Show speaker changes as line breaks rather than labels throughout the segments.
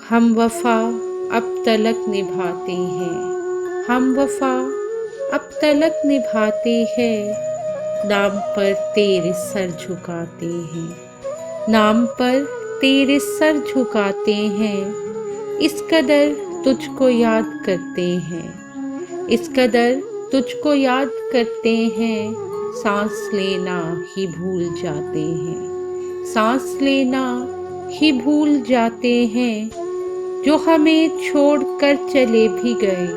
हम वफा अब तलक निभाते हैं, हम वफा अब तलक निभाते हैं, नाम पर तेरे सर झुकाते हैं, नाम पर तेरे सर झुकाते हैं। इस कदर तुझको याद करते हैं, इस कदर तुझको याद करते हैं, सांस लेना ही भूल जाते हैं, सांस लेना ही भूल जाते हैं। जो हमें छोड़कर चले भी गए,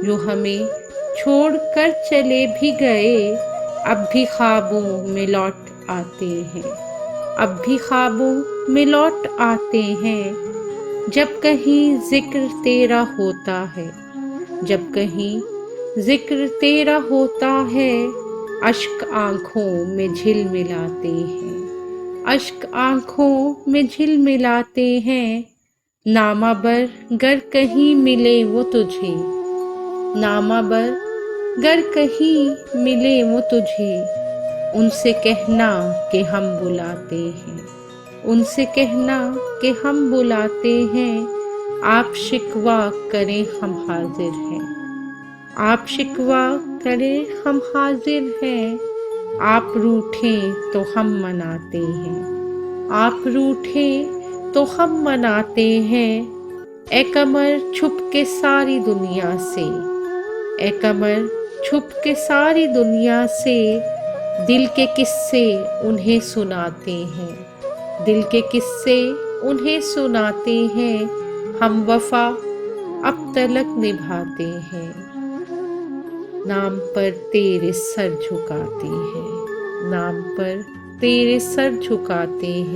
जो हमें छोड़कर चले भी गए, अब भी ख्वाबों में लौट आते हैं, अब भी ख्वाबों में लौट आते हैं। जब कहीं जिक्र तेरा होता है, जब कहीं जिक्र तेरा होता है, अश्क आँखों में झिलमिलाते हैं, अश्क आँखों में झिलमिलाते हैं। नामाबर गर कहीं मिले वो तुझे, नामाबर गर कहीं मिले वो तुझे, उनसे कहना कि हम बुलाते हैं, उनसे कहना कि हम बुलाते हैं। आप शिकवा करें हम हाजिर हैं, आप शिकवा करें हम हाजिर हैं। आप रूठें तो हम मनाते हैं, आप रूठें तो हम मनाते हैं। ए कमर छुप के सारी दुनिया से, ए कमर छुप के सारी दुनिया से, दिल के किस्से उन्हें सुनाते हैं, दिल के किस्से उन्हें सुनाते हैं। हम वफा अब तलक निभाते हैं, नाम पर तेरे सर झुकाते हैं, नाम पर तेरे सर झुकाते हैं।